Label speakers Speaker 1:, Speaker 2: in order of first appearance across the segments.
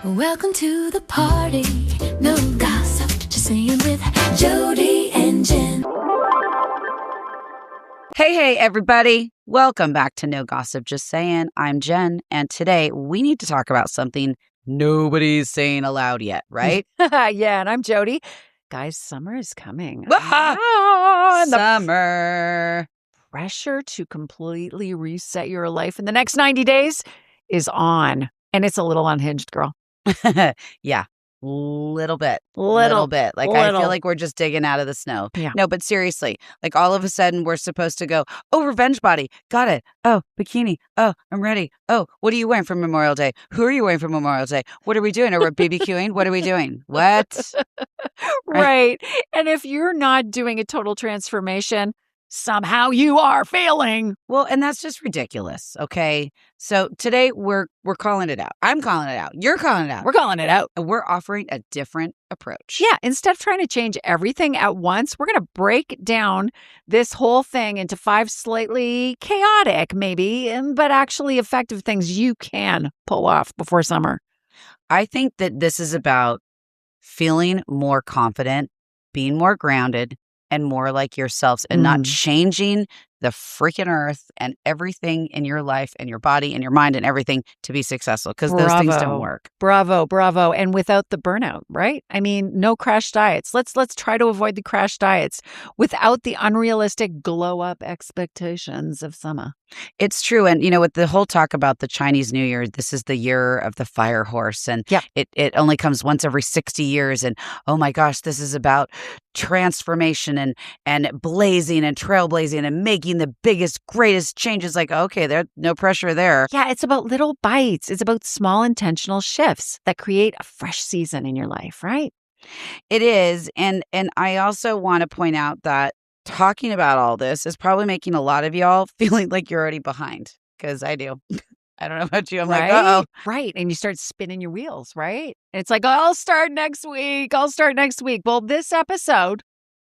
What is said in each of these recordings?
Speaker 1: Welcome to the party. No gossip, just saying with Jodi and Jenn.
Speaker 2: Hey, everybody. Welcome back to No Gossip, Just Saying. I'm Jenn, and today we need to talk about something nobody's saying aloud yet, right?
Speaker 3: Yeah, and I'm Jodi. Guys, summer is coming.
Speaker 2: And summer.
Speaker 3: Pressure to completely reset your life in the next 90 days is on. And it's a little unhinged, girl.
Speaker 2: Yeah. Little bit.
Speaker 3: Little
Speaker 2: bit. Like, I feel like we're just digging out of the snow.
Speaker 3: Yeah.
Speaker 2: No, but seriously, like all of a sudden we're supposed to go, oh, revenge body. Got it. Oh, bikini. Oh, I'm ready. Oh, what are you wearing for Memorial Day? Who are you wearing for Memorial Day? What are we doing? Are we BBQing? What are we doing? What?
Speaker 3: Right. And if you're not doing a total transformation, somehow you are failing.
Speaker 2: Well, and that's just ridiculous. Okay. So today we're calling it out. I'm calling it out. You're calling it out.
Speaker 3: We're calling it out.
Speaker 2: And we're offering a different approach.
Speaker 3: Yeah. Instead of trying to change everything at once, we're going to break down this whole thing into 5 slightly chaotic, maybe, but actually effective things you can pull off before summer.
Speaker 2: I think that this is about feeling more confident, being more grounded, and more like yourselves, and not changing the freaking earth and everything in your life and your body and your mind and everything to be successful, because those things don't work.
Speaker 3: Bravo. And without the burnout, right? I mean, no crash diets. Let's try to avoid the crash diets without the unrealistic glow up expectations of summer.
Speaker 2: It's true. And, you know, with the whole talk about the Chinese New Year, this is the year of the fire horse. And it only comes once every 60 years. And, oh my gosh, this is about transformation and blazing and trailblazing and making the biggest, greatest changes. Like, okay, there's no pressure there.
Speaker 3: Yeah, it's about little bites. It's about small intentional shifts that create a fresh season in your life, right?
Speaker 2: It is. And I also want to point out that talking about all this is probably making a lot of y'all feeling like you're already behind, because I do. I don't know about you. I'm like, uh-oh.
Speaker 3: Right. And you start spinning your wheels, right? And it's like, I'll start next week. Well, this episode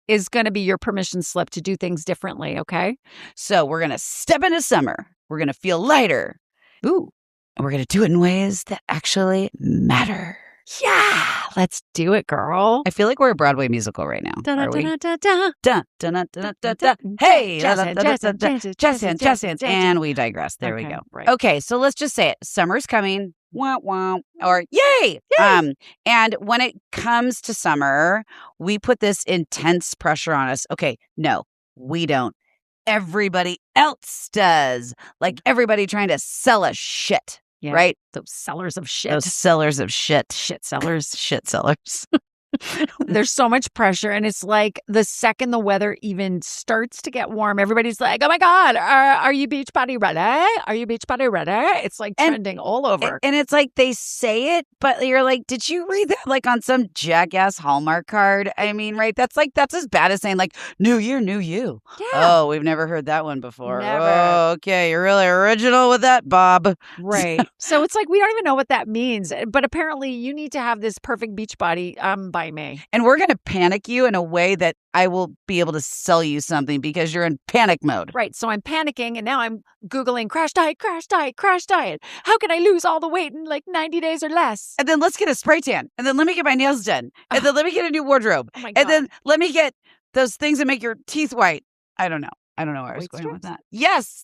Speaker 3: is going to be your permission slip to do things differently, okay?
Speaker 2: So we're going to step into summer. We're going to feel lighter.
Speaker 3: Ooh.
Speaker 2: And we're going to do it in ways that actually matter.
Speaker 3: Yeah, let's do it, girl.
Speaker 2: I feel like we're a Broadway musical right now. Hey, jazz hands, and we digress. There we go.
Speaker 3: Right.
Speaker 2: Okay, so let's just say it. Summer's coming. Wah, wah, or yay! And when it comes to summer, we put this intense pressure on us. Okay, no, we don't. Everybody else does. Like everybody trying to sell us shit.
Speaker 3: Yeah,
Speaker 2: right?
Speaker 3: Those sellers of shit.
Speaker 2: Those sellers of shit.
Speaker 3: Shit sellers.
Speaker 2: Shit sellers.
Speaker 3: There's so much pressure. And it's like the second the weather even starts to get warm, everybody's like, oh my God, are you beach body ready? Are you beach body ready? It's like trending all over.
Speaker 2: And it's like they say it, but you're like, did you read that like on some jackass Hallmark card? I mean, right? That's as bad as saying like, new year, new you.
Speaker 3: Yeah.
Speaker 2: Oh, we've never heard that one before.
Speaker 3: Never.
Speaker 2: Oh, okay. You're really original with that, Bob.
Speaker 3: Right. So it's like, we don't even know what that means. But apparently you need to have this perfect beach body by May.
Speaker 2: And we're going to panic you in a way that I will be able to sell you something because you're in panic mode.
Speaker 3: Right. So I'm panicking and now I'm Googling crash diet. How can I lose all the weight in like 90 days or less?
Speaker 2: And then let's get a spray tan. And then let me get my nails done. And then let me get a new wardrobe.
Speaker 3: Oh my God.
Speaker 2: And then let me get those things that make your teeth white. I don't know where I was going with that. Yes.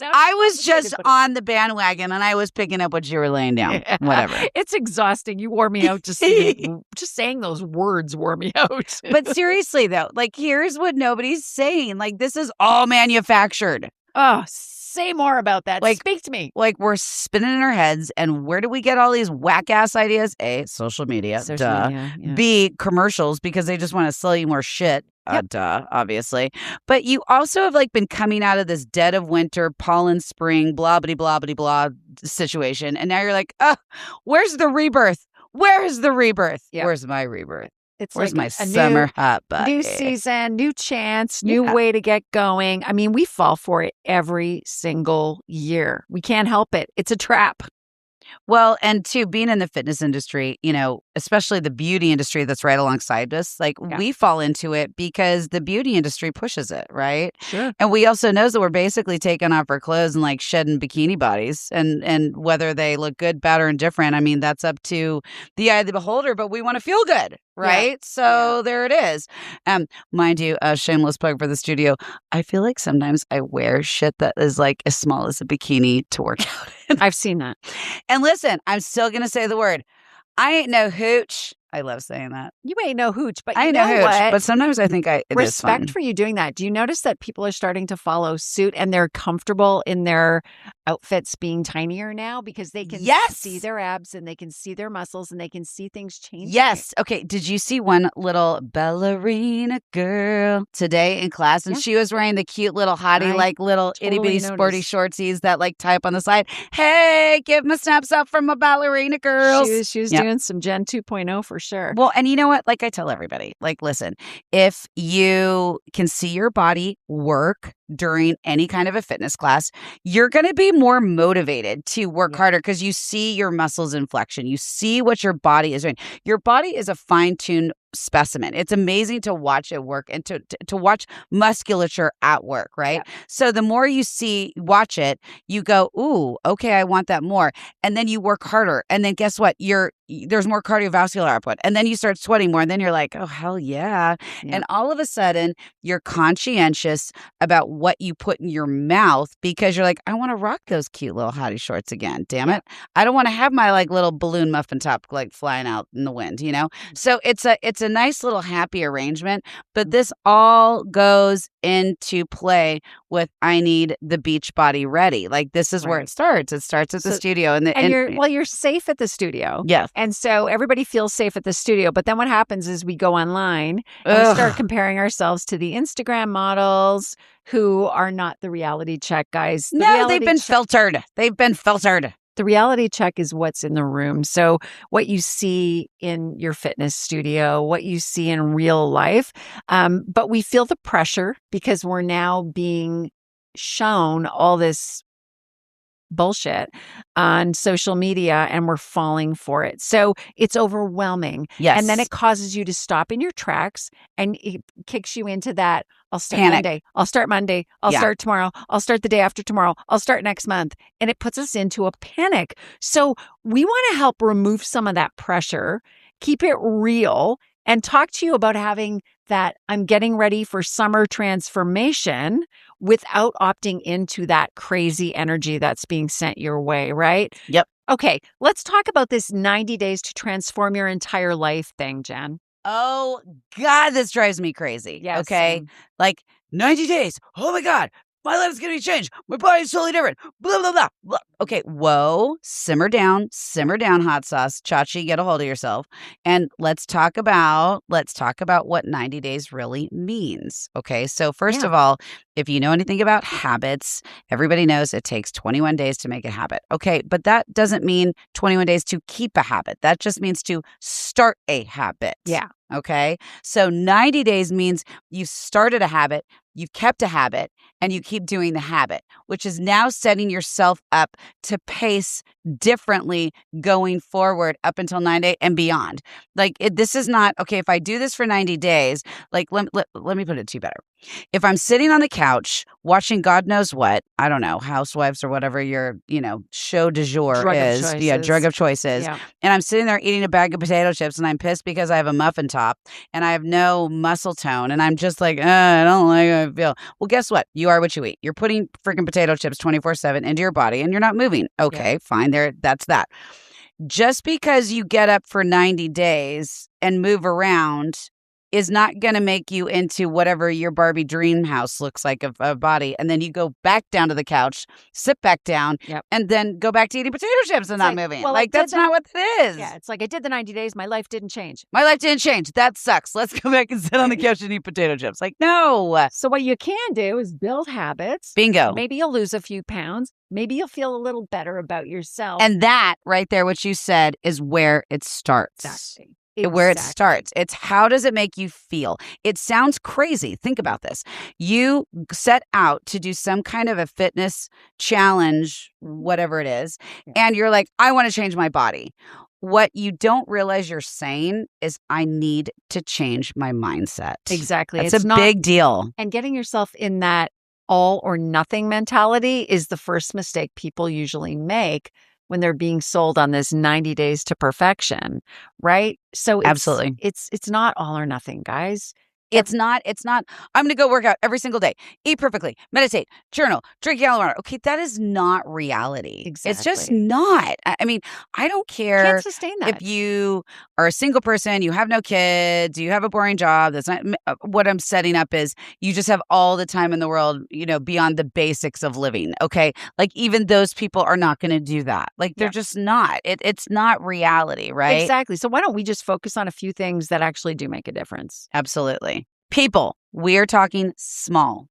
Speaker 2: I was just on the bandwagon and I was picking up what you were laying down. Yeah. Whatever.
Speaker 3: It's exhausting. You wore me out. Just saying those words wore me out.
Speaker 2: But seriously, though, like, here's what nobody's saying. Like, this is all manufactured.
Speaker 3: Oh, say more about that.
Speaker 2: Like,
Speaker 3: speak to me.
Speaker 2: Like, we're spinning in our heads. And where do we get all these whack-ass ideas? A, social media.
Speaker 3: Yeah.
Speaker 2: B, commercials, because they just want to sell you more shit. Obviously. But you also have like been coming out of this dead of winter, pollen spring, blah, blah, blah, blah, blah situation. And now you're like, where's the rebirth? Where's the rebirth?
Speaker 3: Yeah.
Speaker 2: Where's my rebirth?
Speaker 3: It's
Speaker 2: where's
Speaker 3: like
Speaker 2: my summer hot butt?
Speaker 3: New season, new chance, new way to get going. I mean, we fall for it every single year. We can't help it. It's a trap.
Speaker 2: Well, and two, being in the fitness industry, especially the beauty industry that's right alongside us, like we fall into it because the beauty industry pushes it, right?
Speaker 3: Sure.
Speaker 2: And we also know that we're basically taking off our clothes and like shedding bikini bodies, and whether they look good, bad, or indifferent, I mean, that's up to the eye of the beholder, but we want to feel good, right? So there it is. Mind you, a shameless plug for the studio. I feel like sometimes I wear shit that is like as small as a bikini to work out in.
Speaker 3: I've seen that.
Speaker 2: And listen, I'm still going to say the word. I ain't no hooch. I love saying that.
Speaker 3: You ain't no hooch, but
Speaker 2: I
Speaker 3: you
Speaker 2: ain't
Speaker 3: know
Speaker 2: no hooch,
Speaker 3: what?
Speaker 2: but sometimes I think it is
Speaker 3: Respect
Speaker 2: fun.
Speaker 3: for you doing that. Do you notice that people are starting to follow suit and they're comfortable in their outfits being tinier now because they can see their abs and they can see their muscles and they can see things changing?
Speaker 2: Yes. Okay. Did you see one little ballerina girl today in class? And she was wearing the cute little hottie, like little itty bitty sporty shortsies that like tie up on the side. Hey, give my snaps up from my ballerina girls.
Speaker 3: She was doing some Jenn 2.0 for sure.
Speaker 2: Well, and you know what? Like I tell everybody, like, listen, if you can see your body work during any kind of a fitness class, you're going to be more motivated to work harder because you see your muscles in flexion. You see what your body is doing. Your body is a fine-tuned specimen. It's amazing to watch it work and to watch musculature at work, right? Yeah. So the more you watch it, you go, ooh, okay, I want that more. And then you work harder. And then guess what? There's more cardiovascular output. And then you start sweating more. And then you're like, oh, hell yeah. And all of a sudden, you're conscientious about what you put in your mouth because you're like, I want to rock those cute little hottie shorts again. Damn it. I don't want to have my like little balloon muffin top like flying out in the wind, So it's a nice little happy arrangement. But this all goes into play with I need the beach body ready. Like this is where it starts. It starts at the studio. And
Speaker 3: you're safe at the studio.
Speaker 2: Yes.
Speaker 3: And so everybody feels safe at the studio. But then what happens is we go online and we start comparing ourselves to the Instagram models who are not the reality check guys.
Speaker 2: They've been filtered. They've been filtered.
Speaker 3: The reality check is what's in the room. So what you see in your fitness studio, what you see in real life. But we feel the pressure because we're now being shown all this bullshit on social media and we're falling for it. So it's overwhelming.
Speaker 2: Yes.
Speaker 3: And then it causes you to stop in your tracks and it kicks you into that, I'll start Monday. I'll start Monday. I'll start tomorrow. I'll start the day after tomorrow. I'll start next month. And it puts us into a panic. So we want to help remove some of that pressure, keep it real, and talk to you about having that I'm getting ready for summer transformation without opting into that crazy energy that's being sent your way, right?
Speaker 2: Yep.
Speaker 3: Okay, let's talk about this 90 days to transform your entire life thing, Jenn.
Speaker 2: Oh, God, this drives me crazy.
Speaker 3: Yes.
Speaker 2: Okay. Like 90 days. Oh, my God. My life is going to be changed. My body's totally different. Blah, blah, blah, blah. Okay. Whoa. Simmer down, hot sauce. Chachi, get a hold of yourself. And let's talk about what 90 days really means. Okay. So first of all, if you know anything about habits, everybody knows it takes 21 days to make a habit. Okay. But that doesn't mean 21 days to keep a habit. That just means to start a habit.
Speaker 3: Yeah.
Speaker 2: Okay. So 90 days means you've started a habit, you've kept a habit, and you keep doing the habit, which is now setting yourself up to pace differently going forward up until 9 days and beyond. Like this is not, okay, if I do this for 90 days, like let me put it to you better. If I'm sitting on the couch watching God knows what, I don't know, Housewives or whatever your, show du jour is. Yeah, drug of choices. Yeah. And I'm sitting there eating a bag of potato chips and I'm pissed because I have a muffin top and I have no muscle tone and I'm just like, I don't like how I feel. Well, guess what? You are what you eat. You're putting freaking potato chips 24/7 into your body and you're not moving. Okay, fine. That's that. Just because you get up for 90 days and move around is not going to make you into whatever your Barbie dream house looks like of a body. And then you go back down to the couch, sit back down, and then go back to eating potato chips and not moving. Well, that's not what it is.
Speaker 3: Yeah, it's like I did the 90 days. My life didn't change.
Speaker 2: My life didn't change. That sucks. Let's go back and sit on the couch and eat potato chips. Like, no.
Speaker 3: So what you can do is build habits.
Speaker 2: Bingo.
Speaker 3: Maybe you'll lose a few pounds. Maybe you'll feel a little better about yourself.
Speaker 2: And that right there, what you said, is where it starts.
Speaker 3: Exactly.
Speaker 2: where it
Speaker 3: Exactly.
Speaker 2: starts. It's how does it make you feel? It sounds crazy. Think about this. You set out to do some kind of a fitness challenge, whatever it is, and you're like, I want to change my body. What you don't realize you're saying is, I need to change my mindset.
Speaker 3: Exactly.
Speaker 2: That's
Speaker 3: It's
Speaker 2: a
Speaker 3: not-
Speaker 2: big deal.
Speaker 3: And getting yourself in that all or nothing mentality is the first mistake people usually make when they're being sold on this 90 days to perfection, right? So
Speaker 2: Absolutely.
Speaker 3: it's not all or nothing, guys.
Speaker 2: It's not, I'm going to go work out every single day, eat perfectly, meditate, journal, drink yellow water. Okay, that is not reality. It's just
Speaker 3: Exactly.
Speaker 2: not. I mean, I don't care
Speaker 3: Can't sustain that.
Speaker 2: if you are a single person, you have no kids, you have a boring job. That's not what I'm setting up is you just have all the time in the world, beyond the basics of living. Okay. Like even those people are not going to do that. Like they're just not. It's not reality, right?
Speaker 3: Exactly. So why don't we just focus on a few things that actually do make a difference?
Speaker 2: Absolutely. People, we are talking small,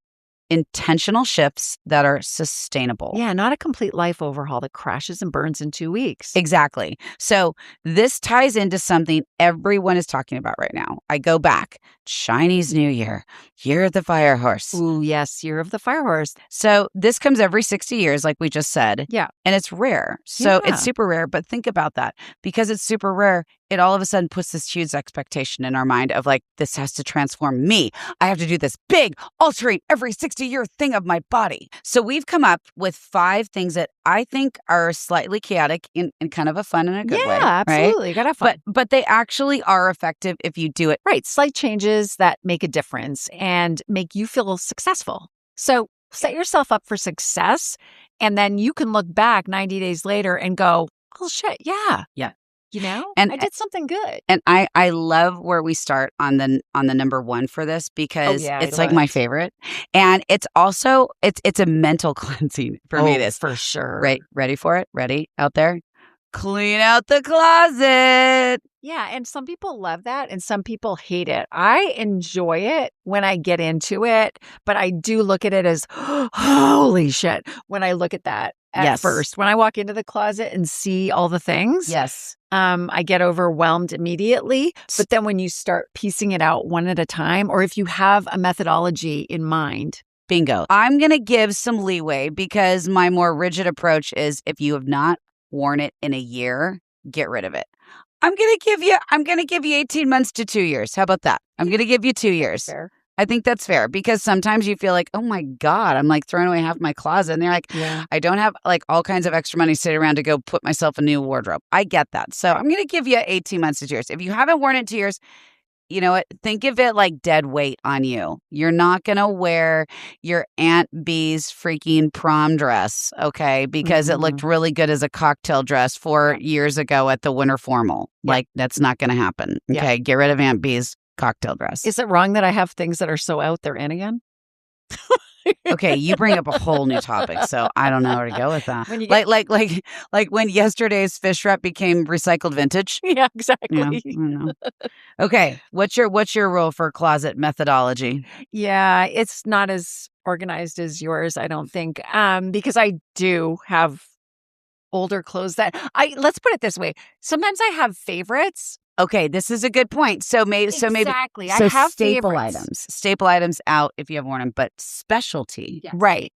Speaker 2: intentional shifts that are sustainable.
Speaker 3: Yeah, not a complete life overhaul that crashes and burns in 2 weeks.
Speaker 2: Exactly. So this ties into something everyone is talking about right now. I go back. Chinese New Year, Year of the Fire Horse.
Speaker 3: Ooh, yes, Year of the Fire Horse.
Speaker 2: So this comes every 60 years, like we just said.
Speaker 3: Yeah.
Speaker 2: And it's rare. So
Speaker 3: Yeah.
Speaker 2: it's super rare. But think about that. Because it's super rare, it all of a sudden puts this huge expectation in our mind of like, this has to transform me. I have to do this big, altering every 60-year thing of my body. So we've come up with 5 things that I think are slightly chaotic in kind of a fun and a good way.
Speaker 3: Yeah, absolutely.
Speaker 2: Right?
Speaker 3: You gotta have fun.
Speaker 2: But they actually are effective if you do it.
Speaker 3: Right. Slight changes that make a difference and make you feel successful. So set yourself up for success. And then you can look back 90 days later and go, oh, shit. Yeah.
Speaker 2: Yeah.
Speaker 3: And I did something good.
Speaker 2: And I love where we start on the number 1 for this because it's like my favorite. And it's also, it's a mental cleansing for me. This
Speaker 3: for sure.
Speaker 2: Right. Ready for it? Ready out there? Clean out the closet.
Speaker 3: Yeah. And some people love that and some people hate it. I enjoy it when I get into it, but I do look at it as, holy shit, when I look at that at first. When I walk into the closet and see all the things, I get overwhelmed immediately. But then when you start piecing it out one at a time, or if you have a methodology in mind.
Speaker 2: Bingo. I'm going to give some leeway because my more rigid approach is if you have not worn it in a year, get rid of it. I'm going to give you 18 months to 2 years. How about that? I'm going to give you 2 years.
Speaker 3: Fair.
Speaker 2: I think that's fair because sometimes you feel like, oh my God, I'm like throwing away half my closet. And they're like, I don't have like all kinds of extra money sitting around to go put myself a new wardrobe. I get that. So I'm going to give you 18 months to 2 years. If you haven't worn it 2 years, you know what? Think of it like dead weight on you. You're not going to wear your Aunt B's freaking prom dress, okay? Because it looked really good as a cocktail dress 4 years ago at the winter formal. Like, that's not going to happen, okay? Get rid of Aunt B's cocktail dress.
Speaker 3: Is it wrong that I have things that are so out they're in again?
Speaker 2: Okay, you bring up a whole new topic, so I don't know where to go with that. Like when yesterday's fish wrap became recycled vintage.
Speaker 3: Yeah, exactly.
Speaker 2: Yeah, I don't know. Okay, what's your rule for closet methodology?
Speaker 3: Yeah, it's not as organized as yours, I don't think, because I do have older clothes that let's put it this way. Sometimes I have favorites.
Speaker 2: Okay, this is a good point. So maybe
Speaker 3: Exactly. I have
Speaker 2: staple items out if you have worn them, but specialty.
Speaker 3: Yes. Right.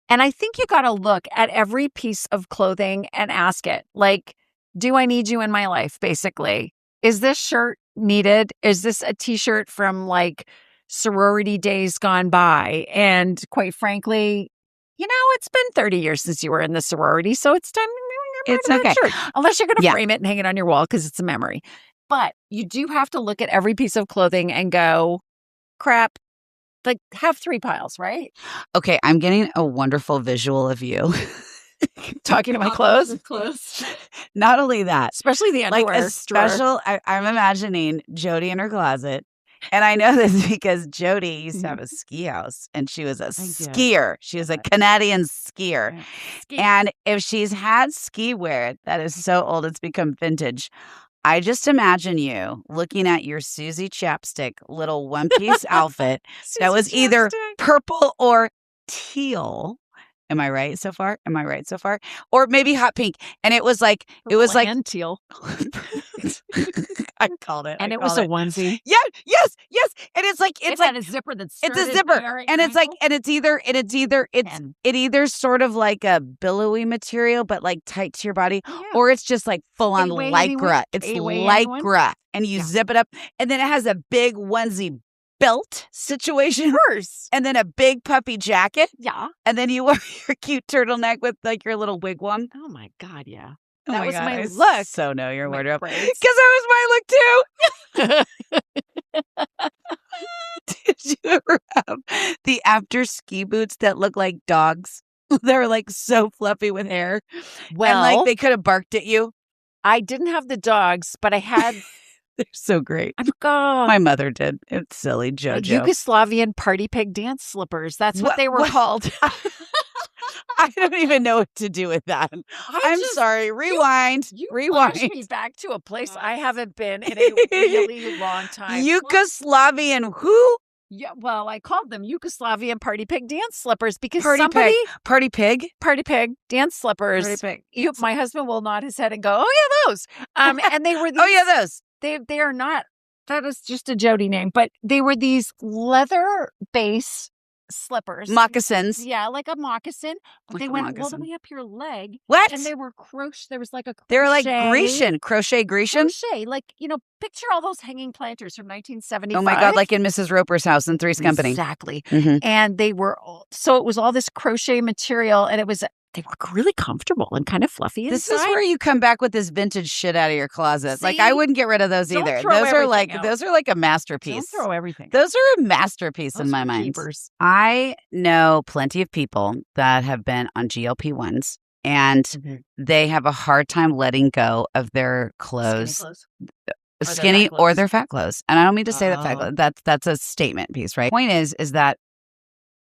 Speaker 3: And I think you got to look at every piece of clothing and ask it, like, do I need you in my life? Basically, is this shirt needed? Is this a t-shirt from like sorority days gone by? And quite frankly, it's been 30 years since you were in the sorority, so it's time.
Speaker 2: It's okay.
Speaker 3: Shirt. Unless you're going to frame it and hang it on your wall because it's a memory. But you do have to look at every piece of clothing and go, crap, like have 3 piles, right?
Speaker 2: Okay, I'm getting a wonderful visual of you.
Speaker 3: Talking to my clothes.
Speaker 2: Not only that.
Speaker 3: Especially the underwear.
Speaker 2: Like a special, I'm imagining Jodi in her closet. And I know this because Jodi used to have a ski house and she was a skier. She was a Canadian skier. And if she's had ski wear that is so old, it's become vintage. I just imagine you looking at your Susie Chapstick little one-piece outfit that was either purple or teal. Am I right so far? Am I right so far? Or maybe hot pink. And it was like
Speaker 3: and teal.
Speaker 2: I called it.
Speaker 3: And it was a onesie.
Speaker 2: Yeah, yes. And it's like
Speaker 3: It had a zipper that's
Speaker 2: it's a zipper. And it's like and it's either sort of like a billowy material but like tight to your body, or it's just like full on lycra. It's lycra. And you zip it up, and then it has a big onesie belt situation. And then a big puffy jacket.
Speaker 3: Yeah.
Speaker 2: And then you wear your cute turtleneck with like your little wigwam.
Speaker 3: Oh my God, yeah.
Speaker 2: Oh
Speaker 3: That
Speaker 2: my
Speaker 3: was
Speaker 2: God,
Speaker 3: my
Speaker 2: I
Speaker 3: look.
Speaker 2: So know your
Speaker 3: My
Speaker 2: wardrobe.
Speaker 3: braids.
Speaker 2: Because that was my look too. Did you ever have the after ski boots that look like dogs? They're like so fluffy with hair.
Speaker 3: Well,
Speaker 2: and like they could have barked at you.
Speaker 3: I didn't have the dogs, but I had.
Speaker 2: They're so great.
Speaker 3: Oh God.
Speaker 2: My mother did. It's silly, JoJo.
Speaker 3: Yugoslavian party pig dance slippers. That's what they were called.
Speaker 2: I don't even know what to do with that. I'm sorry. Rewind. Rewind.
Speaker 3: Flashed me back to a place I haven't been in a really long time.
Speaker 2: Yugoslavian who?
Speaker 3: Yeah, well, I called them Yugoslavian party pig dance slippers because
Speaker 2: Party pig
Speaker 3: dance slippers.
Speaker 2: Party pig.
Speaker 3: My husband will nod his head and go, "Oh yeah, those." And they were these,
Speaker 2: oh yeah, those.
Speaker 3: They are not. That is just a Jodi name, but they were these leather base slippers,
Speaker 2: moccasins.
Speaker 3: Yeah, like a moccasin. But
Speaker 2: Like
Speaker 3: they
Speaker 2: a
Speaker 3: went
Speaker 2: moccasin.
Speaker 3: all the way up your leg.
Speaker 2: What?
Speaker 3: And they were crochet. There was like a crochet.
Speaker 2: They were like Grecian. Crochet.
Speaker 3: Like, picture all those hanging planters from 1975.
Speaker 2: Oh my God, like in Mrs. Roper's house in Three's Company.
Speaker 3: Exactly.
Speaker 2: Mm-hmm.
Speaker 3: And they were so it was all this crochet material, and they were really comfortable and kind of fluffy inside.
Speaker 2: This is where you come back with this vintage shit out of your closet.
Speaker 3: See?
Speaker 2: Like I wouldn't get rid of those
Speaker 3: Don't
Speaker 2: either.
Speaker 3: throw
Speaker 2: Those are
Speaker 3: everything
Speaker 2: like
Speaker 3: out.
Speaker 2: a masterpiece.
Speaker 3: Don't throw everything.
Speaker 2: Those are a masterpiece
Speaker 3: Those
Speaker 2: in my
Speaker 3: are
Speaker 2: mind.
Speaker 3: keepers.
Speaker 2: I know plenty of people that have been on GLP-1s and they have a hard time letting go of their clothes. Skinny or their fat clothes. And I don't mean to say that fat clothes. That's a statement piece, right? Point is that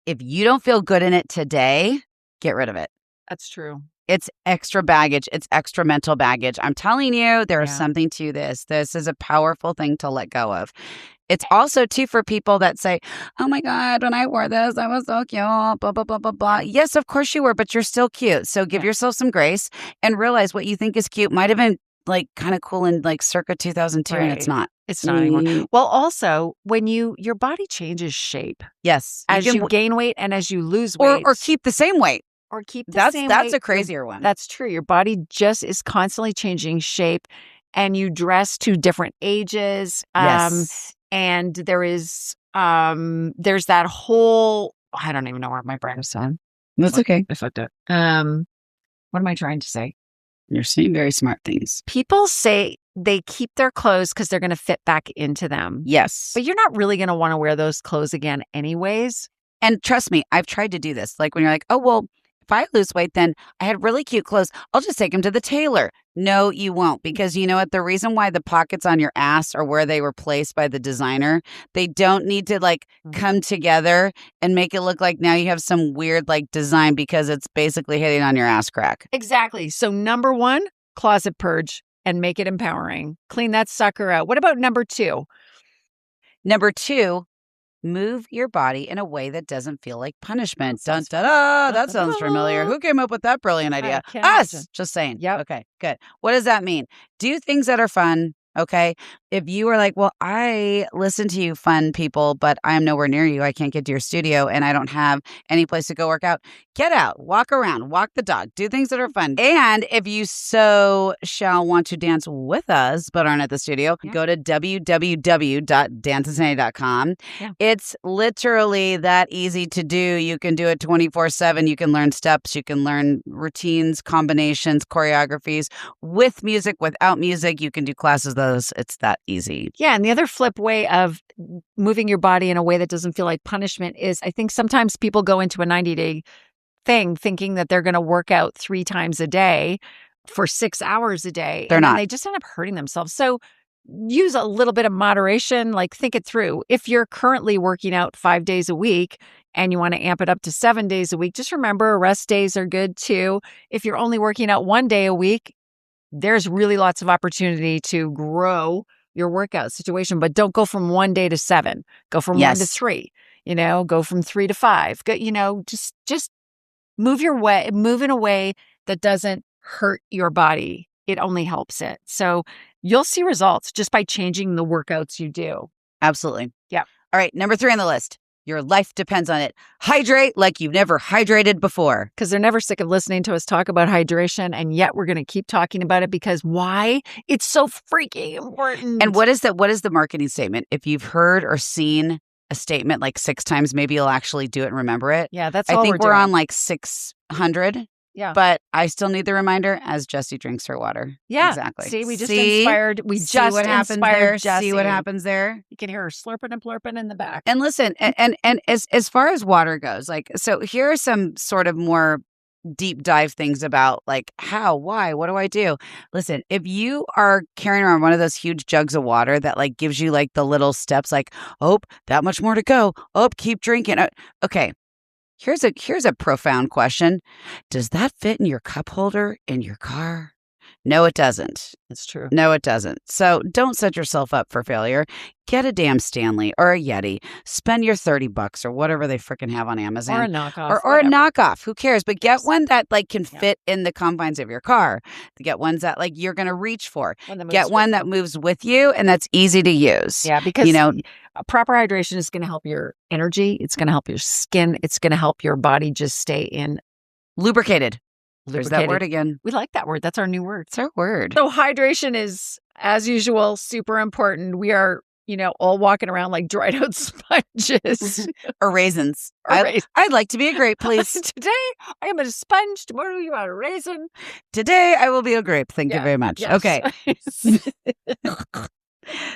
Speaker 2: if you don't feel good in it today, get rid of it.
Speaker 3: That's true.
Speaker 2: It's extra baggage. It's extra mental baggage. I'm telling you, there is something to this. This is a powerful thing to let go of. It's also, too, for people that say, oh, my God, when I wore this, I was so cute, blah, blah, blah, blah, blah. Yes, of course you were, but you're still cute. So give yourself some grace and realize what you think is cute might have been like kind of cool in like circa 2002 and it's not.
Speaker 3: It's not anymore. Well, also, when your body changes shape.
Speaker 2: Yes.
Speaker 3: As you gain weight and as you lose weight.
Speaker 2: Or keep the same weight.
Speaker 3: Or keep the same weight.
Speaker 2: That's a crazier one.
Speaker 3: That's true. Your body just is constantly changing shape and you dress to different ages.
Speaker 2: Yes.
Speaker 3: And there's that whole, I don't even know where my brain is on.
Speaker 2: That's okay.
Speaker 3: I fucked up. What am I trying to say?
Speaker 2: You're saying very smart things.
Speaker 3: People say they keep their clothes because they're going to fit back into them.
Speaker 2: Yes.
Speaker 3: But you're not really going to want to wear those clothes again anyways.
Speaker 2: And trust me, I've tried to do this. Like when you're like, oh, well, if I lose weight, then I had really cute clothes. I'll just take them to the tailor. No, you won't. Because you know what? The reason why the pockets on your ass are where they were placed by the designer, they don't need to like come together and make it look like now you have some weird like design because it's basically hitting on your ass crack.
Speaker 3: Exactly. So number 1, closet purge and make it empowering. Clean that sucker out. What about number 2?
Speaker 2: Number 2, move your body in a way that doesn't feel like punishment. Dun, da, da. That sounds familiar. Who came up with that brilliant idea? Us.
Speaker 3: Imagine.
Speaker 2: Just saying.
Speaker 3: Yep.
Speaker 2: Okay, good. What does that mean? Do things that are fun. Okay. If you are like, well, I listen to you fun people, but I am nowhere near you. I can't get to your studio and I don't have any place to go work out. Get out, walk around, walk the dog, do things that are fun. And if you so shall want to dance with us, but aren't at the studio, go to www.danceandsanity.com. Yeah. It's literally that easy to do. You can do it 24/7. You can learn steps. You can learn routines, combinations, choreographies with music, without music. You can do classes. It's that easy.
Speaker 3: Yeah. And the other flip way of moving your body in a way that doesn't feel like punishment is I think sometimes people go into a 90-day thing thinking that they're going to work out 3 times a day for 6 hours a day.
Speaker 2: They're not.
Speaker 3: They just end up hurting themselves. So use a little bit of moderation, like think it through. If you're currently working out 5 days a week and you want to amp it up to 7 days a week, just remember rest days are good too. If you're only working out 1 day a week, there's really lots of opportunity to grow your workout situation, but don't go from 1 day to 7. Go from 1 to 3, go from 3 to 5. Go, just Move in a way that doesn't hurt your body. It only helps it. So you'll see results just by changing the workouts you do.
Speaker 2: Absolutely.
Speaker 3: Yeah.
Speaker 2: All right. Number 3 on the list. Your life depends on it. Hydrate like you've never hydrated before.
Speaker 3: Because they're never sick of listening to us talk about hydration. And yet we're going to keep talking about it because why? It's so freaking important.
Speaker 2: And what is the marketing statement? If you've heard or seen a statement like 6 times, maybe you'll actually do it and remember it.
Speaker 3: Yeah, that's
Speaker 2: I
Speaker 3: all
Speaker 2: think
Speaker 3: we're
Speaker 2: we're
Speaker 3: doing.
Speaker 2: on like 600.
Speaker 3: Yeah.
Speaker 2: But I still need the reminder as Jessie drinks her water.
Speaker 3: Yeah.
Speaker 2: Exactly.
Speaker 3: See, we just inspired. We
Speaker 2: see
Speaker 3: just
Speaker 2: what happens
Speaker 3: inspired
Speaker 2: there.
Speaker 3: Jessie.
Speaker 2: See what happens there.
Speaker 3: You can hear her slurping and plurping in the back.
Speaker 2: And listen, and as far as water goes, like, so here are some sort of more deep dive things about like how, why, what do I do? Listen, if you are carrying around one of those huge jugs of water that like gives you like the little steps, like, oh, that much more to go. Oh, keep drinking. Okay. Here's a profound question. Does that fit in your cup holder in your car? No, it doesn't.
Speaker 3: It's true.
Speaker 2: No, it doesn't. So don't set yourself up for failure. Get a damn Stanley or a Yeti. Spend your $30 or whatever they freaking have on Amazon.
Speaker 3: Or a knockoff.
Speaker 2: Or a knockoff. Who cares? But get one that like can fit in the confines of your car. Get ones that like you're going to reach for. Get one that moves with you and that's easy to use.
Speaker 3: Yeah, because proper hydration is going to help your energy. It's going to help your skin. It's going to help your body just stay in
Speaker 2: lubricated. There's that word again.
Speaker 3: We like that word. That's our new word.
Speaker 2: It's our word.
Speaker 3: So hydration is, as usual, super important. We are, all walking around like dried out sponges.
Speaker 2: Or raisins. I'd like to be a grape, please.
Speaker 3: Today, I am a sponge. Tomorrow, you are a raisin.
Speaker 2: Today, I will be a grape. Thank you very much.
Speaker 3: Yes.
Speaker 2: Okay.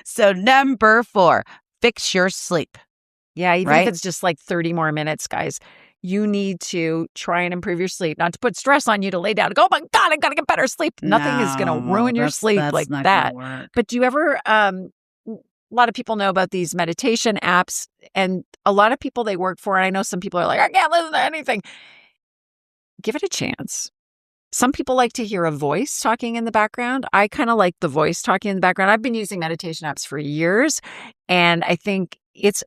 Speaker 2: So number 4, fix your sleep.
Speaker 3: Yeah, even if it's just like 30 more minutes, guys. You need to try and improve your sleep, not to put stress on you to lay down and go, oh my God, I got to get better sleep. Nothing is going to ruin your sleep like that. But do you ever, a lot of people know about these meditation apps and a lot of people they work for, and I know some people are like, I can't listen to anything. Give it a chance. Some people like to hear a voice talking in the background. I kind of like the voice talking in the background. I've been using meditation apps for years, and I think it's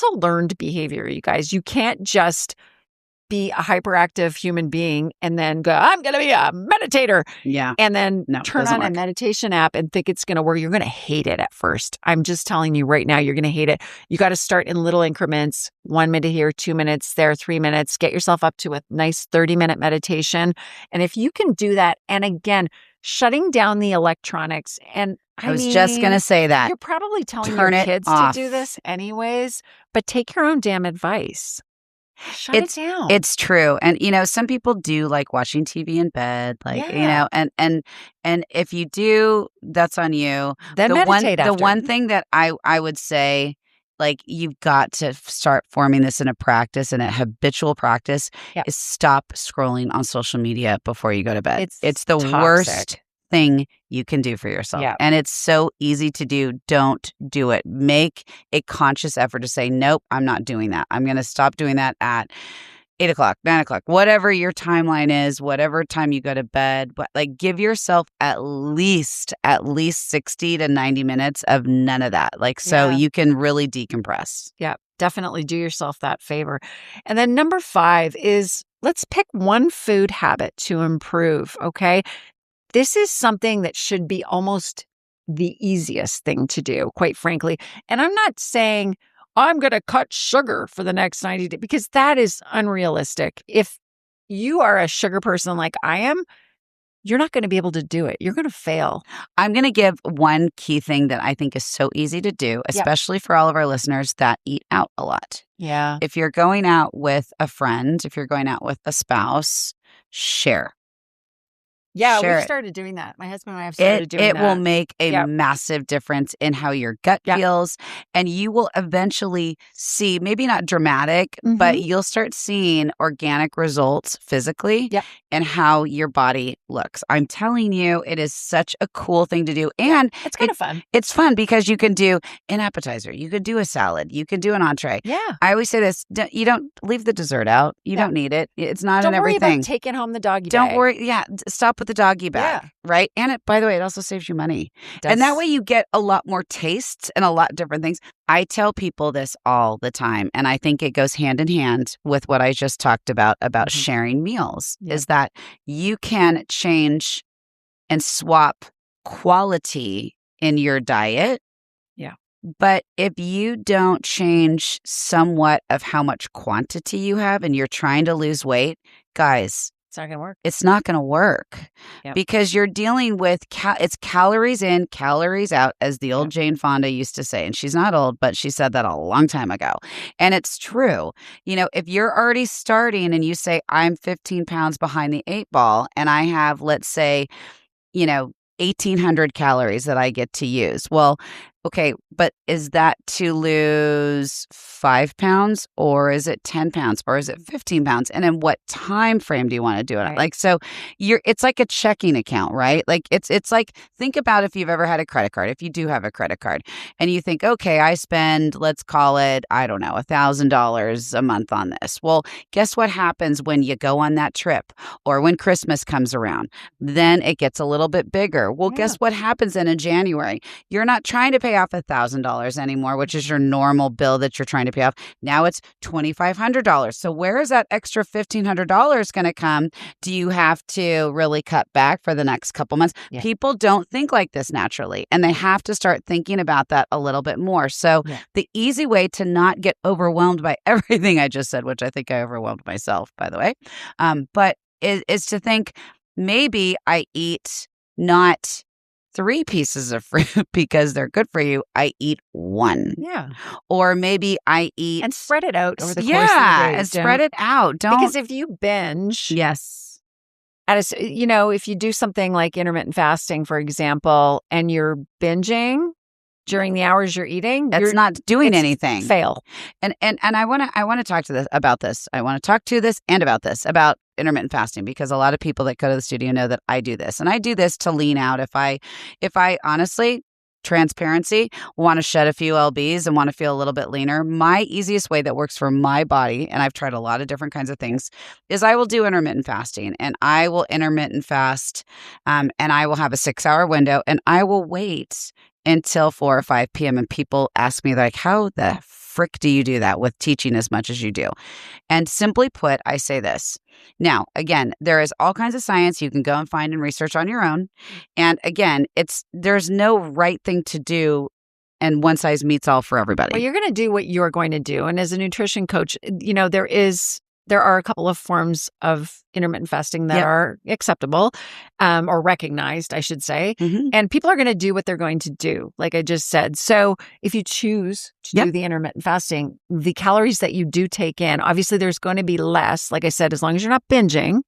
Speaker 3: a learned behavior, you guys. You can't just be a hyperactive human being and then go, I'm going to be a meditator.
Speaker 2: Yeah.
Speaker 3: And then turn on a meditation app and think it's going to work. You're going to hate it at first. I'm just telling you right now, you're going to hate it. You got to start in little increments, 1 minute here, 2 minutes there, 3 minutes. Get yourself up to a nice 30-minute meditation. And if you can do that, and again, shutting down the electronics, and I
Speaker 2: was just going to say that.
Speaker 3: You're probably telling your kids to do this anyways, but take your own damn advice. Shut it down.
Speaker 2: It's true. And, some people do like watching TV in bed, like, and if you do, that's on you.
Speaker 3: Then meditate after.
Speaker 2: The one thing that I would say, like, you've got to start forming this in a practice and a habitual practice is stop scrolling on social media before you go to bed. It's the worst thing you can do for yourself. Yeah. And it's so easy to do. Don't do it. Make a conscious effort to say, nope, I'm not doing that. I'm going to stop doing that at 8 o'clock, 9 o'clock, whatever your timeline is, whatever time you go to bed. But like, give yourself at least 60 to 90 minutes of none of that. Like, so you can really decompress.
Speaker 3: Yeah, definitely do yourself that favor. And then number 5 is let's pick one food habit to improve. Okay. This is something that should be almost the easiest thing to do, quite frankly. And I'm not saying I'm going to cut sugar for the next 90 days because that is unrealistic. If you are a sugar person like I am, you're not going to be able to do it. You're going to fail.
Speaker 2: I'm going to give one key thing that I think is so easy to do, especially for all of our listeners that eat out a lot.
Speaker 3: Yeah.
Speaker 2: If you're going out with a friend, if you're going out with a spouse, share.
Speaker 3: Yeah, we started doing that. My husband and I have started doing that.
Speaker 2: It will make a massive difference in how your gut feels. And you will eventually see, maybe not dramatic, but you'll start seeing organic results physically and how your body looks. I'm telling you, it is such a cool thing to do. And
Speaker 3: it's kind of fun.
Speaker 2: It's fun because you can do an appetizer. You could do a salad. You can do an entree.
Speaker 3: Yeah.
Speaker 2: I always say this, you don't leave the dessert out. You don't need it. It's not in everything.
Speaker 3: Don't worry about taking home the doggy bag.
Speaker 2: Don't worry. Yeah. Stop with with the doggy bag, right? And it, by the way, it also saves you money. And that way you get a lot more tastes and a lot different things. I tell people this all the time, and I think it goes hand in hand with what I just talked about sharing meals, is that you can change and swap quality in your diet.
Speaker 3: Yeah.
Speaker 2: But if you don't change somewhat of how much quantity you have and you're trying to lose weight, guys,
Speaker 3: it's not going to work.
Speaker 2: It's not going to work because you're dealing with it's calories in, calories out, as the old Jane Fonda used to say. And she's not old, but she said that a long time ago. And it's true. You know, if you're already starting and you say, I'm 15 pounds behind the 8 ball and I have, let's say, 1,800 calories that I get to use. Well, okay, but is that to lose 5 pounds, or is it 10 pounds, or is it 15 pounds? And in what time frame do you want to do it?
Speaker 3: Right.
Speaker 2: Like, so it's like a checking account, right? Like it's like, think about if you've ever had a credit card, if you do have a credit card and you think, okay, I spend, let's call it, I don't know, $1,000 a month on this. Well, guess what happens when you go on that trip or when Christmas comes around? Then it gets a little bit bigger. Well, guess what happens then in January? You're not trying to pay off $1,000 anymore, which is your normal bill that you're trying to pay off. Now it's $2,500. So where is that extra $1,500 going to come? Do you have to really cut back for the next couple months?
Speaker 3: Yeah.
Speaker 2: People don't think like this naturally, and they have to start thinking about that a little bit more. So the easy way to not get overwhelmed by everything I just said, which I think I overwhelmed myself, by the way, but is to think, maybe I eat not 3 pieces of fruit because they're good for you. I eat 1.
Speaker 3: Yeah.
Speaker 2: Or maybe I eat.
Speaker 3: And spread it out over the course of the day.
Speaker 2: And spread it out. Don't.
Speaker 3: Because if you binge.
Speaker 2: Yes.
Speaker 3: If you do something like intermittent fasting, for example, and you're binging during the hours you're eating,
Speaker 2: that's not doing anything.
Speaker 3: Fail.
Speaker 2: And I want to talk about this. I want to talk to this and about this, about intermittent fasting, because a lot of people that go to the studio know that I do this, and I do this to lean out. If I honestly, transparency, want to shed a few lbs and want to feel a little bit leaner, my easiest way that works for my body, and I've tried a lot of different kinds of things, is I will do intermittent fasting, and I will intermittent fast, and I will have a 6-hour window, and I will wait until 4 or 5 p.m. And people ask me, like, how the frick do you do that with teaching as much as you do? And simply put, I say this. Now, again, there is all kinds of science you can go and find and research on your own. And again, there's no right thing to do, and one size meets all for everybody.
Speaker 3: Well, you're going to do what you're going to do. And as a nutrition coach, there are a couple of forms of intermittent fasting that are acceptable, or recognized, I should say.
Speaker 2: Mm-hmm.
Speaker 3: And people are going to do what they're going to do, like I just said. So if you choose to do the intermittent fasting, the calories that you do take in, obviously there's going to be less, like I said, as long as you're not binging.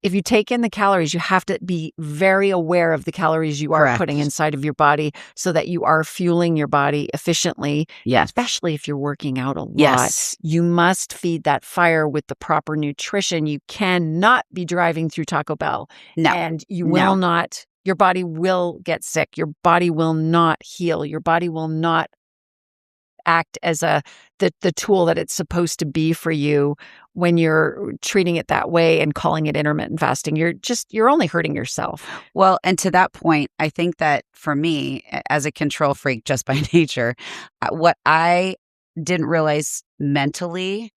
Speaker 3: If you take in the calories, you have to be very aware of the calories you are putting inside of your body so that you are fueling your body efficiently.
Speaker 2: Yes.
Speaker 3: Especially if you're working out a lot.
Speaker 2: Yes.
Speaker 3: You must feed that fire with the proper nutrition. You cannot be driving through Taco Bell.
Speaker 2: No.
Speaker 3: And you will not, your body will get sick. Your body will not heal. Your body will not act as the tool that it's supposed to be for you when you're treating it that way and calling it intermittent fasting. You're only hurting yourself.
Speaker 2: Well, and to that point, I think that for me, as a control freak just by nature, what I didn't realize mentally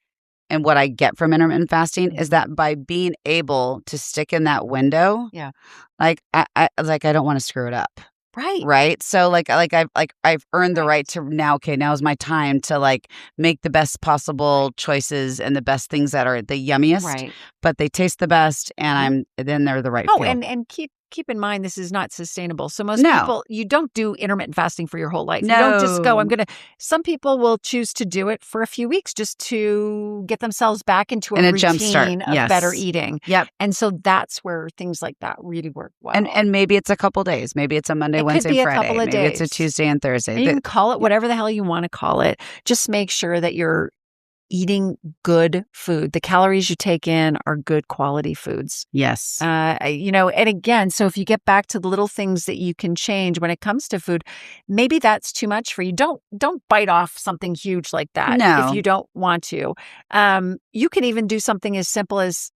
Speaker 2: and what I get from intermittent fasting is that by being able to stick in that window, like I don't want to screw it up. Right. So I've earned the right to now is my time to make the best possible choices and the best things that are the yummiest, but they taste the best, and then they're the right fuel.
Speaker 3: And keep in mind, this is not sustainable. So most people, you don't do intermittent fasting for your whole life.
Speaker 2: No.
Speaker 3: You don't just go, some people will choose to do it for a few weeks just to get themselves back into a routine of better eating.
Speaker 2: Yep.
Speaker 3: And so that's where things like that really work well.
Speaker 2: And maybe it's a couple days. Maybe it's a Monday, Wednesday, Friday. Maybe it's a Tuesday and Thursday.
Speaker 3: And you can call it whatever the hell you want to call it. Just make sure that you're eating good food. The calories you take in are good quality foods.
Speaker 2: Yes.
Speaker 3: And again, so if you get back to the little things that you can change when it comes to food, maybe that's too much for you. Don't bite off something huge like that if you don't want to. You can even do something as simple as,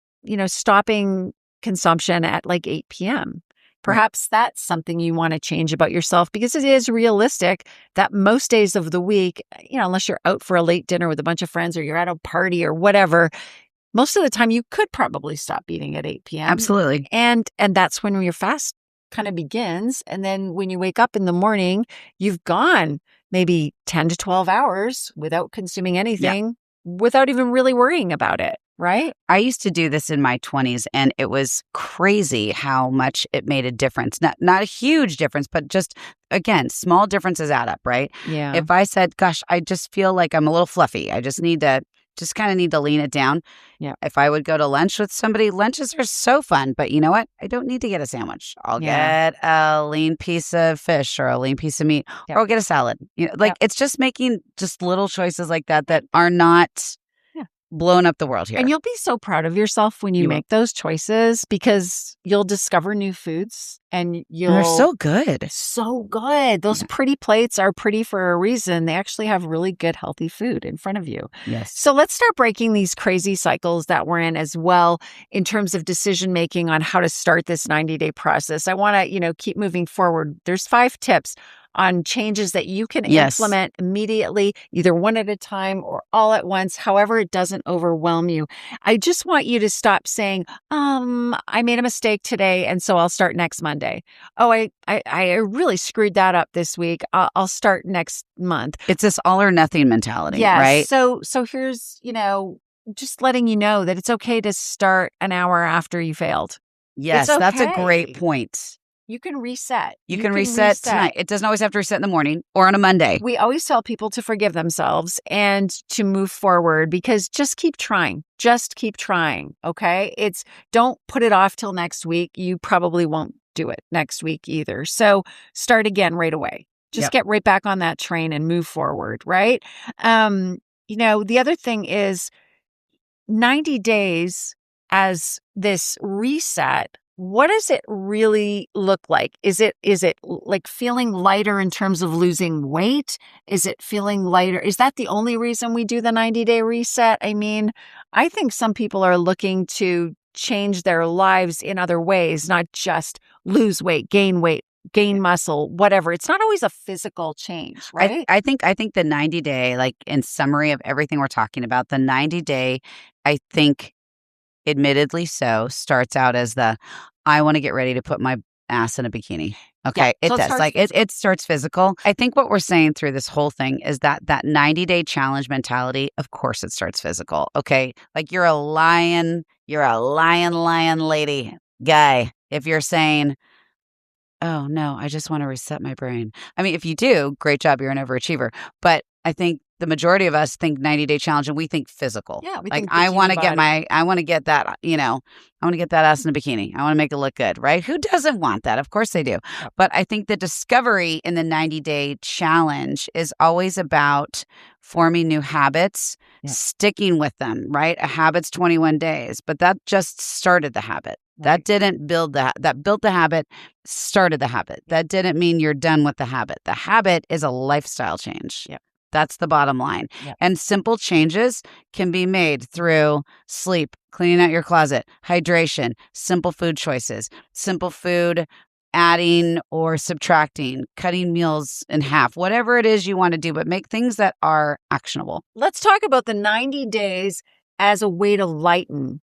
Speaker 3: stopping consumption at like 8 p.m. Perhaps that's something you want to change about yourself, because it is realistic that most days of the week, unless you're out for a late dinner with a bunch of friends or you're at a party or whatever, most of the time you could probably stop eating at 8 p.m.
Speaker 2: Absolutely.
Speaker 3: And that's when your fast kind of begins. And then when you wake up in the morning, you've gone maybe 10 to 12 hours without consuming anything, without even really worrying about it. Right?
Speaker 2: I used to do this in my 20s, and it was crazy how much it made a difference. Not a huge difference, but just, again, small differences add up, right?
Speaker 3: Yeah.
Speaker 2: If I said, gosh, I just feel like I'm a little fluffy, I just kind of need to lean it down.
Speaker 3: Yeah.
Speaker 2: If I would go to lunch with somebody, lunches are so fun, but you know what? I don't need to get a sandwich. I'll get a lean piece of fish or a lean piece of meat, or I'll get a salad. It's just making just little choices like that are not blowing up the world here.
Speaker 3: And you'll be so proud of yourself when you make those choices, because you'll discover new foods and
Speaker 2: they're so good.
Speaker 3: So good. Those pretty plates are pretty for a reason. They actually have really good, healthy food in front of you.
Speaker 2: Yes.
Speaker 3: So let's start breaking these crazy cycles that we're in as well, in terms of decision making on how to start this 90-day process. I want to, keep moving forward. There's 5 tips on changes that you can implement immediately, either one at a time or all at once, however it doesn't overwhelm you. I just want you to stop saying, I made a mistake today, and so I'll start next Monday. Oh, I really screwed that up this week. I'll start next month.
Speaker 2: It's this all or nothing mentality,
Speaker 3: right?
Speaker 2: right?
Speaker 3: So here's, just letting you know that it's okay to start an hour after you failed.
Speaker 2: Yes, that's a great point.
Speaker 3: You can reset.
Speaker 2: You can reset tonight. It doesn't always have to reset in the morning or on a Monday.
Speaker 3: We always tell people to forgive themselves and to move forward, because just keep trying. Just keep trying, okay? Don't put it off till next week. You probably won't do it next week either. So start again right away. Just get right back on that train and move forward, right? The other thing is 90 days as this reset. What does it really look like? Is it like feeling lighter in terms of losing weight? Is it feeling lighter? Is that the only reason we do the 90-day reset? I mean, I think some people are looking to change their lives in other ways, not just lose weight, gain muscle, whatever. It's not always a physical change, right?
Speaker 2: I think the 90-day, like in summary of everything we're talking about, the 90-day, I think, admittedly so, starts out as I want to get ready to put my ass in a bikini. Okay. It does. It starts physical. I think what we're saying through this whole thing is that 90-day challenge mentality, of course it starts physical. Okay. Like you're a lion lady guy. If you're saying, oh no, I just want to reset my brain. I mean, if you do, great job. You're an overachiever. But I think the majority of us think 90-day challenge and we think physical.
Speaker 3: Yeah, we
Speaker 2: like
Speaker 3: think
Speaker 2: I want to get that, I want to get that ass in a bikini. I want to make it look good, right? Who doesn't want that? Of course they do. Yeah. But I think the discovery in the 90-day challenge is always about forming new habits, sticking with them, right? A habit's 21 days, but that just started the habit. Right. That didn't build that built the habit, started the habit. That didn't mean you're done with the habit. The habit is a lifestyle change. Yeah. That's the bottom line. Yep. And simple changes can be made through sleep, cleaning out your closet, hydration, simple food choices, simple food adding or subtracting, cutting meals in half, whatever it is you want to do, but make things that are actionable.
Speaker 3: Let's talk about the 90 days as a way to lighten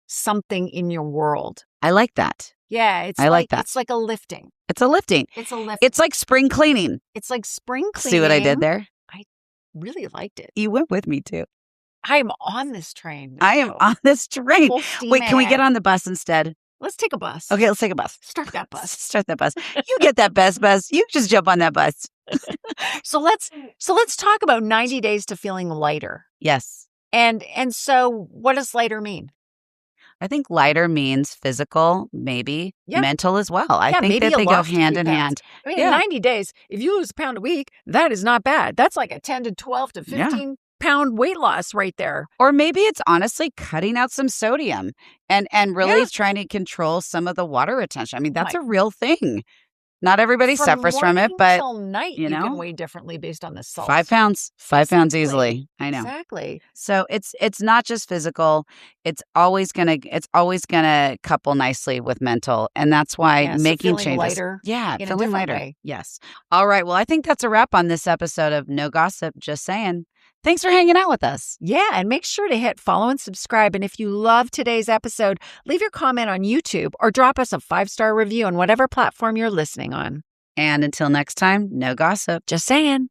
Speaker 3: something in your world.
Speaker 2: I like that.
Speaker 3: Yeah,
Speaker 2: I like that.
Speaker 3: It's like a lifting.
Speaker 2: It's a lifting. It's like spring cleaning.
Speaker 3: It's like spring cleaning.
Speaker 2: See what I did there?
Speaker 3: Really liked it.
Speaker 2: You went with me too.
Speaker 3: I'm on this train.
Speaker 2: I am on this train. Wait, can we get on the bus instead?
Speaker 3: Let's take a bus.
Speaker 2: Okay, let's take a bus.
Speaker 3: Start that bus.
Speaker 2: Start that bus. You get that bus. You just jump on that bus.
Speaker 3: So let's talk about 90 days to feeling lighter.
Speaker 2: Yes.
Speaker 3: And so what does lighter mean?
Speaker 2: I think lighter means physical, maybe mental as well. I think that they go hand in hand.
Speaker 3: I mean, in 90 days, if you lose a pound a week, that is not bad. That's like a 10 to 12 to 15 pound weight loss right there.
Speaker 2: Or maybe it's honestly cutting out some sodium and really trying to control some of the water retention. I mean, that's a real thing. Not everybody suffers from it, but
Speaker 3: till night,
Speaker 2: you
Speaker 3: you can
Speaker 2: know,
Speaker 3: weigh differently based on the salt.
Speaker 2: 5 pounds, 5 pounds easily. I know.
Speaker 3: Exactly.
Speaker 2: So it's not just physical. It's always gonna couple nicely with mental, and that's why
Speaker 3: Yeah, so
Speaker 2: making
Speaker 3: feeling
Speaker 2: changes.
Speaker 3: lighter
Speaker 2: Yeah,
Speaker 3: in a
Speaker 2: feeling
Speaker 3: different
Speaker 2: lighter.
Speaker 3: way.
Speaker 2: Yes. All right. Well, I think that's a wrap on this episode of No Gossip. Just saying. Thanks for hanging out with us.
Speaker 3: Yeah, and make sure to hit follow and subscribe. And if you love today's episode, leave your comment on YouTube or drop us a 5-star review on whatever platform you're listening on.
Speaker 2: And until next time, no gossip.
Speaker 3: Just saying.